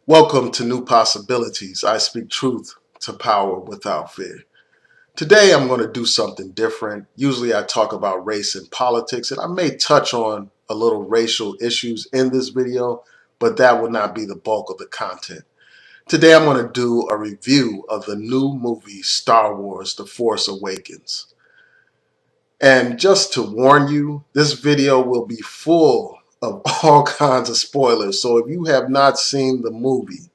Welcome to New Possibilities. I speak truth to power without fear. Today I'm going to do something different. Usually I talk about race and politics, and I may touch on a little racial issues in this video, but that will not be the bulk of the content. Today I'm going to do a review of the new movie Star Wars: The Force Awakens. And just to warn you, this video will be full of all kinds of spoilers. So if you have not seen the movie,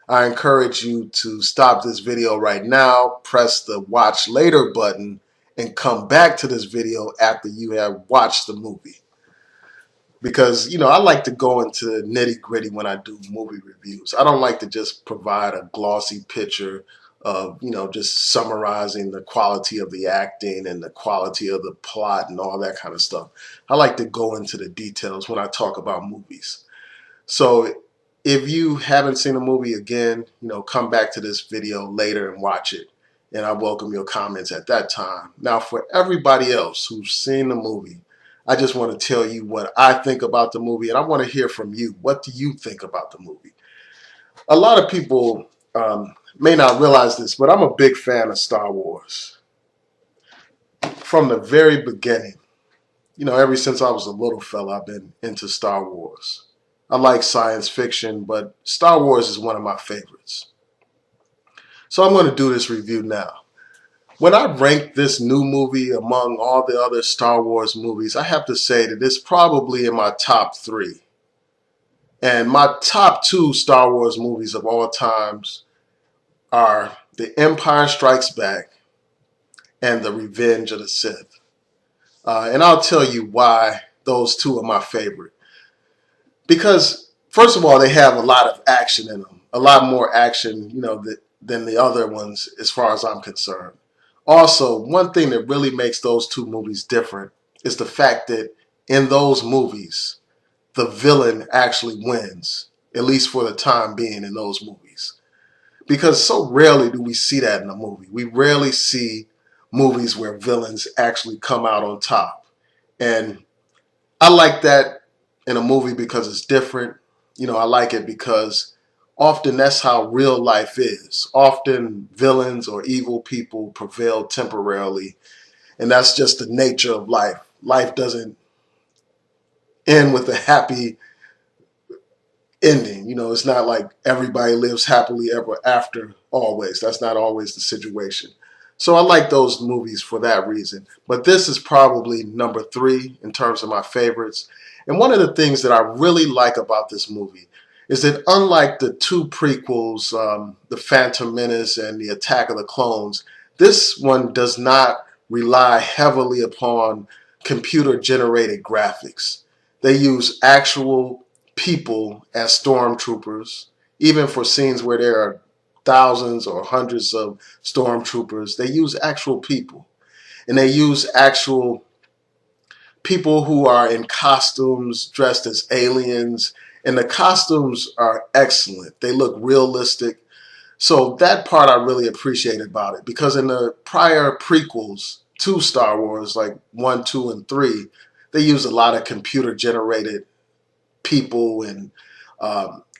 I encourage you to stop this video right now, press the watch later button, and come back to this video after you have watched the movie. Because, I like to go into the nitty gritty when I do movie reviews. I don't like to just provide a glossy picture of, just summarizing the quality of the acting and the quality of the plot and all that kind of stuff. I like to go into the details when I talk about movies. So if you haven't seen the movie, again, come back to this video later and watch it. And I welcome your comments at that time. Now, for everybody else who's seen the movie, I just want to tell you what I think about the movie, and I want to hear from you. What do you think about the movie? A lot of people may not realize this, but I'm a big fan of Star Wars. From the very beginning, ever since I was a little fella, I've been into Star Wars. I like science fiction, but Star Wars is one of my favorites. So I'm going to do this review now. When I rank this new movie among all the other Star Wars movies, I have to say that it's probably in my top 3. And my top 2 Star Wars movies of all times are The Empire Strikes Back and The Revenge of the Sith. And I'll tell you why those two are my favorite. Because, first of all, they have a lot of action in them. A lot more action, than the other ones as far as I'm concerned. Also, one thing that really makes those two movies different is the fact that in those movies, the villain actually wins, at least for the time being in those movies. Because so rarely do we see that in a movie. We rarely see movies where villains actually come out on top. And I like that in a movie because it's different. I like it because often that's how real life is. Often villains or evil people prevail temporarily, and that's just the nature of life. Life doesn't end with a happy ending. It's not like everybody lives happily ever after always. That's not always the situation. So I like those movies for that reason. But this is probably number 3 in terms of my favorites. And one of the things that I really like about this movie is that unlike the 2 prequels, The Phantom Menace and The Attack of the Clones, this one does not rely heavily upon computer-generated graphics. They use actual people as stormtroopers, even for scenes where there are thousands or hundreds of stormtroopers. They use actual people, and they use actual people who are in costumes dressed as aliens, and the costumes are excellent. They look realistic. So that part I really appreciate about it, because in the prior prequels to Star Wars, like 1, 2, and 3, they use a lot of computer generated people and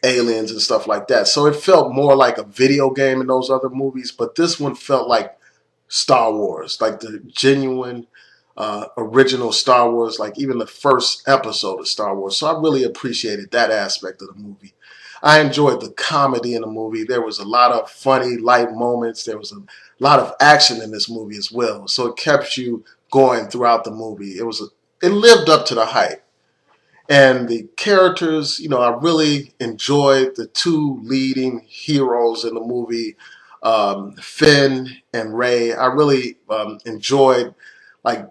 aliens and stuff like that. So it felt more like a video game in those other movies, but this one felt like Star Wars, like the genuine original Star Wars, like even the first episode of Star Wars. So I really appreciated that aspect of the movie. I enjoyed the comedy in the movie. There was a lot of funny, light moments. There was a lot of action in this movie as well. So it kept you going throughout the movie. It lived up to the hype. And the characters, I really enjoyed the 2 leading heroes in the movie, Finn and Rey. I really enjoyed, like,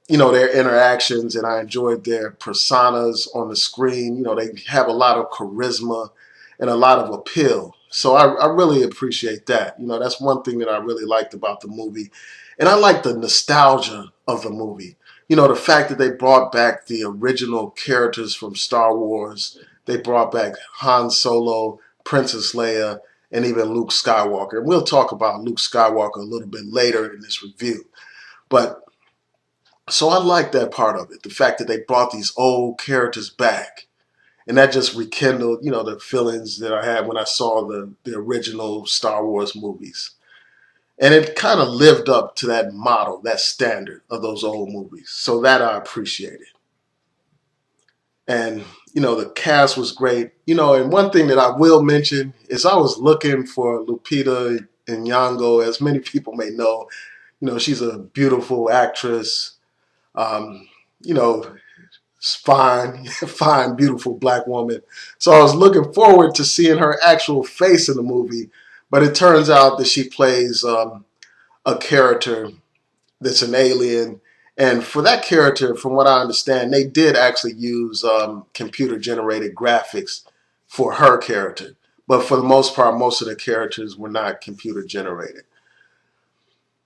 their interactions, and I enjoyed their personas on the screen. They have a lot of charisma and a lot of appeal. So I really appreciate that. That's one thing that I really liked about the movie. And I like the nostalgia of the movie. The fact that they brought back the original characters from Star Wars. They brought back Han Solo, Princess Leia, and even Luke Skywalker. And we'll talk about Luke Skywalker a little bit later in this review. But so I like that part of it, the fact that they brought these old characters back And that just rekindled, the feelings that I had when I saw the original Star Wars movies. And it kind of lived up to that model, that standard of those old movies. So that I appreciated. And, the cast was great. And one thing that I will mention is I was looking for Lupita and Nyango, as many people may know. She's a beautiful actress. Um, you know, fine, fine, beautiful black woman. So I was looking forward to seeing her actual face in the movie. But it turns out that she plays a character that's an alien. And for that character, from what I understand, they did actually use computer-generated graphics for her character. But for the most part, most of the characters were not computer-generated.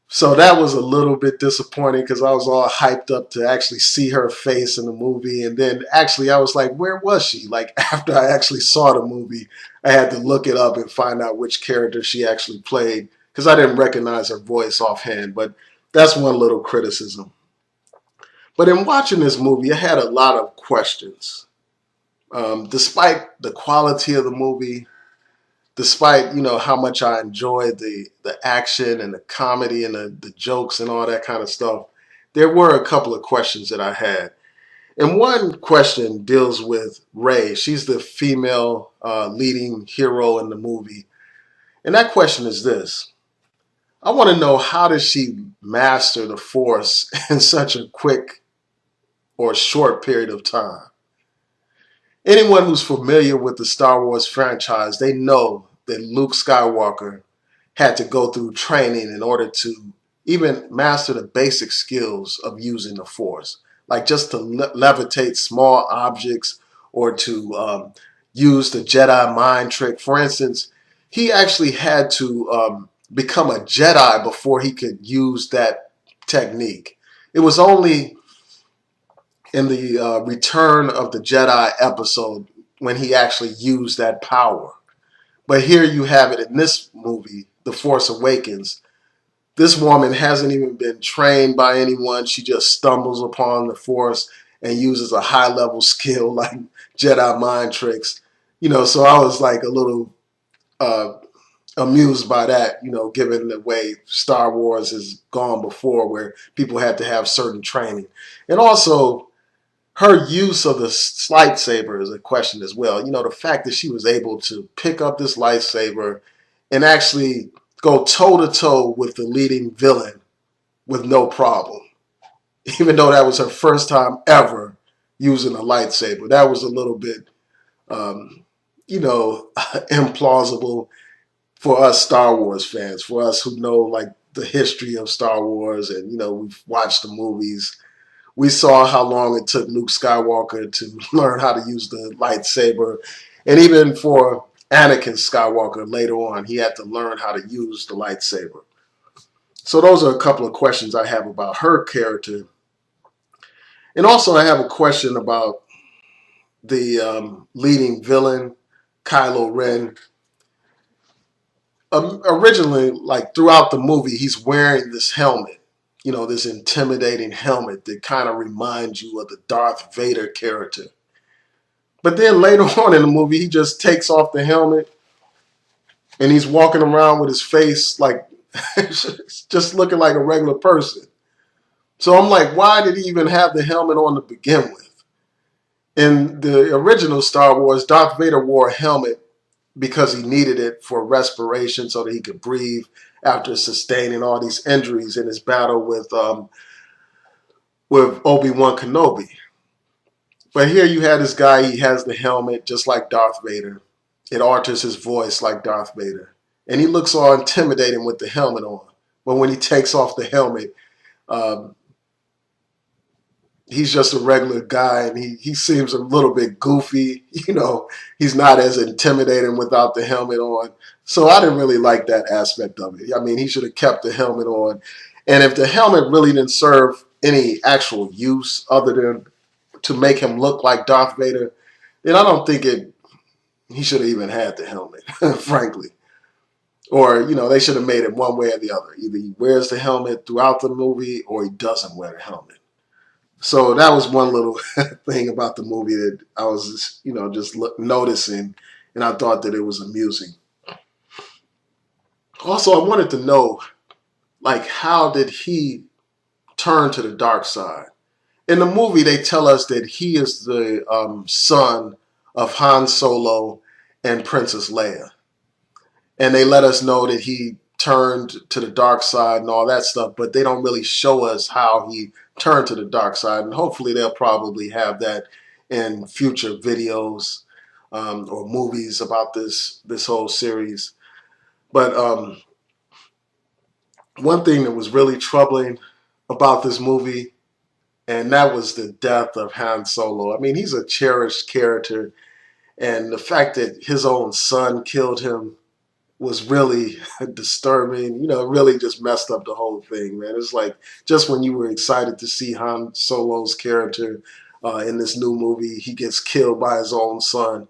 So that was a little bit disappointing because I was all hyped up to actually see her face in the movie. And then actually I was like, where was she? Like after I actually saw the movie, I had to look it up and find out which character she actually played because I didn't recognize her voice offhand. But that's one little criticism. But in watching this movie, I had a lot of questions. Despite the quality of the movie, despite how much I enjoyed the action and the comedy and the jokes and all that kind of stuff, there were a couple of questions that I had. And one question deals with Rey. She's the female leading hero in the movie. And that question is this. I want to know, how does she master the Force in such a quick or short period of time? Anyone who's familiar with the Star Wars franchise, they know that Luke Skywalker had to go through training in order to even master the basic skills of using the Force, like just to levitate small objects or to use the Jedi mind trick. For instance, he actually had to become a Jedi before he could use that technique. It was only in the Return of the Jedi episode when he actually used that power. But here you have it in this movie, The Force Awakens. This woman hasn't even been trained by anyone. She just stumbles upon the Force and uses a high-level skill like Jedi mind tricks. So I was like a little amused by that, given the way Star Wars has gone before where people had to have certain training. And also, her use of the lightsaber is a question as well. The fact that she was able to pick up this lightsaber and actually go toe-to-toe with the leading villain with no problem. Even though that was her first time ever using a lightsaber. That was a little bit, implausible for us Star Wars fans, for us who know like the history of Star Wars and, we've watched the movies. We saw how long it took Luke Skywalker to learn how to use the lightsaber. And even for Anakin Skywalker later on, he had to learn how to use the lightsaber. So those are a couple of questions I have about her character. And also I have a question about the leading villain, Kylo Ren. Originally, like throughout the movie, he's wearing this helmet. This intimidating helmet that kind of reminds you of the Darth Vader character. But then later on in the movie, he just takes off the helmet and he's walking around with his face like just looking like a regular person. So I'm like, why did he even have the helmet on to begin with? In the original Star Wars, Darth Vader wore a helmet because he needed it for respiration so that he could breathe after sustaining all these injuries in his battle with Obi-Wan Kenobi. But here you have this guy, he has the helmet just like Darth Vader. It alters his voice like Darth Vader. And he looks all intimidating with the helmet on. But when he takes off the helmet, he's just a regular guy and he seems a little bit goofy. He's not as intimidating without the helmet on. So I didn't really like that aspect of it. I mean, he should have kept the helmet on. And if the helmet really didn't serve any actual use other than to make him look like Darth Vader, then I don't think he should have even had the helmet, frankly. Or, they should have made it one way or the other. Either he wears the helmet throughout the movie or he doesn't wear the helmet. So that was one little thing about the movie that I was, just noticing, and I thought that it was amusing. Also, I wanted to know, like, how did he turn to the dark side? In the movie, they tell us that he is the son of Han Solo and Princess Leia. And they let us know that he turned to the dark side and all that stuff, but they don't really show us how he turned to the dark side. And hopefully they'll probably have that in future videos or movies about this whole series. But one thing that was really troubling about this movie, and that was the death of Han Solo. I mean, he's a cherished character, and the fact that his own son killed him was really disturbing. Really just messed up the whole thing, man. It's like just when you were excited to see Han Solo's character in this new movie, he gets killed by his own son.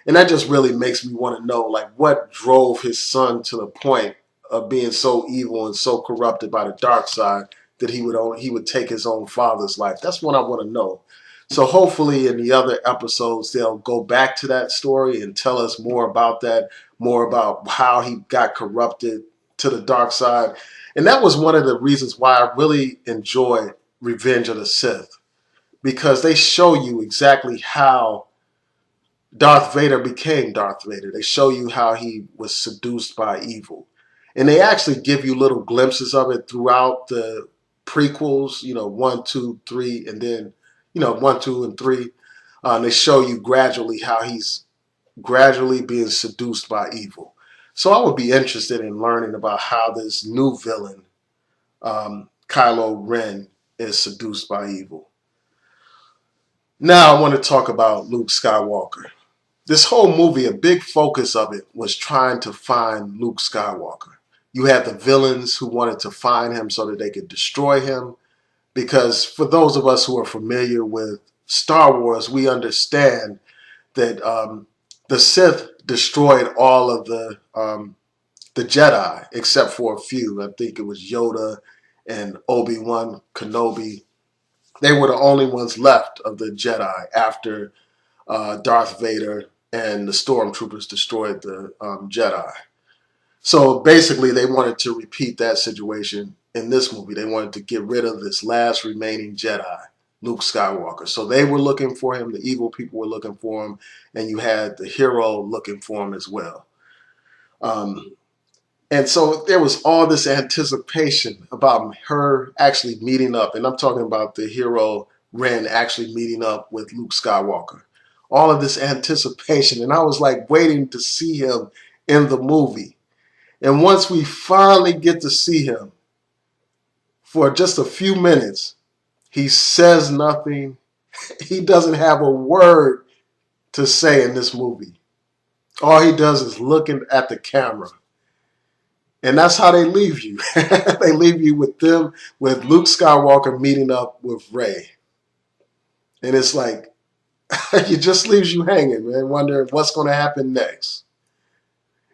And that just really makes me want to know, like, what drove his son to the point of being so evil and so corrupted by the dark side that he would take his own father's life. That's what I want to know. So hopefully in the other episodes, they'll go back to that story and tell us more about that, more about how he got corrupted to the dark side. And that was one of the reasons why I really enjoy Revenge of the Sith, because they show you exactly how Darth Vader became Darth Vader. They show you how he was seduced by evil. And they actually give you little glimpses of it throughout the prequels, 1, 2, 3, and then, 1, 2, and 3. And they show you gradually how he's gradually being seduced by evil. So I would be interested in learning about how this new villain, Kylo Ren, is seduced by evil. Now I want to talk about Luke Skywalker. This whole movie, a big focus of it was trying to find Luke Skywalker. You had the villains who wanted to find him so that they could destroy him. Because for those of us who are familiar with Star Wars, we understand that the Sith destroyed all of the Jedi except for a few. I think it was Yoda and Obi-Wan Kenobi. They were the only ones left of the Jedi after Darth Vader and the Stormtroopers destroyed the Jedi. So basically, they wanted to repeat that situation in this movie. They wanted to get rid of this last remaining Jedi, Luke Skywalker. So they were looking for him. The evil people were looking for him. And you had the hero looking for him as well. And so there was all this anticipation about her actually meeting up. And I'm talking about the hero, Ren, actually meeting up with Luke Skywalker. All of this anticipation. And I was like waiting to see him in the movie. And once we finally get to see him for just a few minutes, he says nothing. He doesn't have a word to say in this movie. All he does is looking at the camera. And that's how they leave you. They leave you with Luke Skywalker meeting up with Rey. And it's like, it just leaves you hanging, man, wondering what's going to happen next.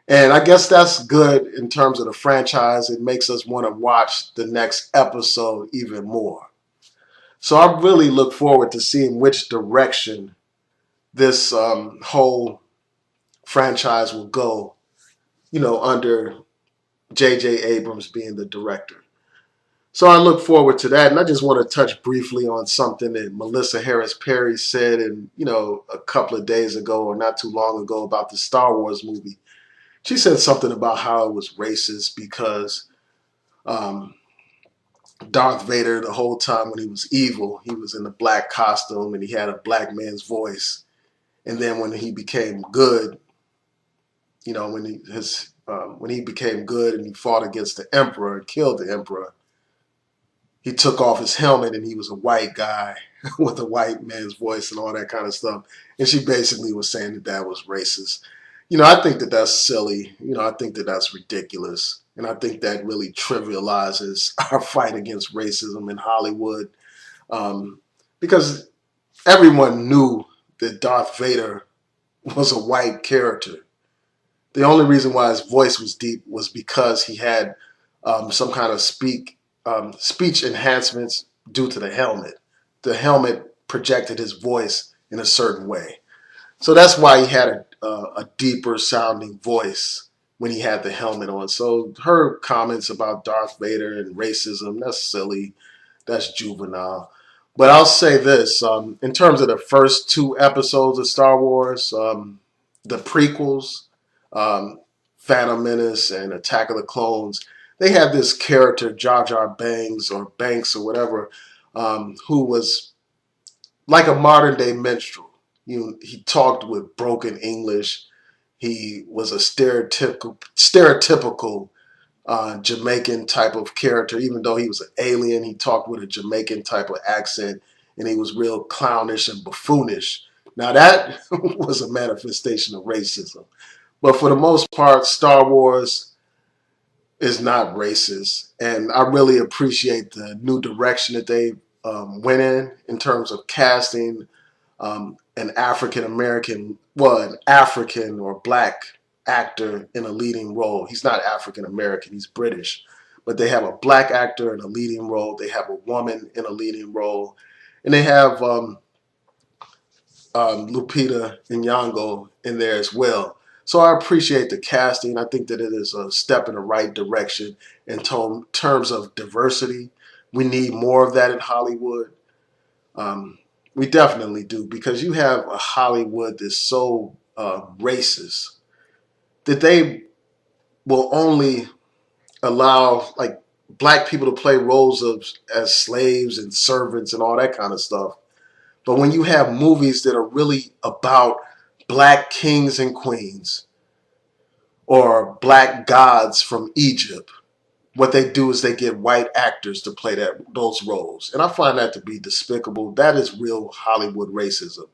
And I guess that's good in terms of the franchise. It makes us want to watch the next episode even more. So I really look forward to seeing which direction this whole franchise will go, under J.J. Abrams being the director. So I look forward to that. And I just want to touch briefly on something that Melissa Harris Perry said a couple of days ago or not too long ago about the Star Wars movie. She said something about how it was racist because Darth Vader, the whole time when he was evil, he was in a black costume and he had a black man's voice. And then when he became good, when he became good and he fought against the Emperor and killed the Emperor, he took off his helmet and he was a white guy with a white man's voice and all that kind of stuff. And she basically was saying that was racist. I think that that's silly. I think that that's ridiculous. And I think that really trivializes our fight against racism in Hollywood. Because everyone knew that Darth Vader was a white character. The only reason why his voice was deep was because he had some kind of speech enhancements due to the helmet. the helmet projected his voice in a certain way. So that's why he had a deeper sounding voice when he had the helmet on. So her comments about Darth Vader and racism, that's silly. That's juvenile. But I'll say this, in terms of the first two episodes of Star Wars, the prequels, um, Phantom Menace and Attack of the Clones, they had this character, Jar Jar Banks or Banks or whatever, who was like a modern day minstrel. He talked with broken English. He was a stereotypical Jamaican type of character. Even though he was an alien, he talked with a Jamaican type of accent, and he was real clownish and buffoonish. Now that was a manifestation of racism. But for the most part, Star Wars is not racist, and I really appreciate the new direction that they went in terms of casting an African American, well, an African or black actor in a leading role. He's not African American, he's British. But they have a black actor in a leading role, they have a woman in a leading role, and they have Lupita and Nyango in there as well. So I appreciate the casting. I think that it is a step in the right direction in terms of diversity. We need more of that in Hollywood. Um, we definitely do, because you have a Hollywood that's so racist that they will only allow like black people to play roles of as slaves and servants and all that kind of stuff. But when you have movies that are really about black kings and queens or black gods from Egypt, what they do is they get white actors to play those roles. And I find that to be despicable. That is real Hollywood racism.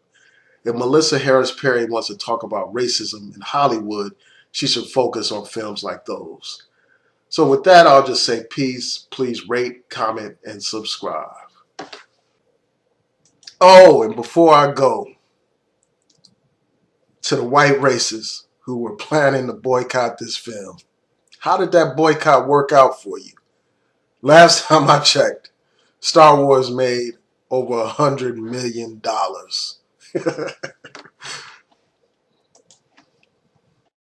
If Melissa Harris Perry wants to talk about racism in Hollywood, she should focus on films like those. So with that, I'll just say peace. Please rate, comment, and subscribe. Oh, and before I go, to the white racists who were planning to boycott this film, how did that boycott work out for you? Last time I checked, Star Wars made over $100 million.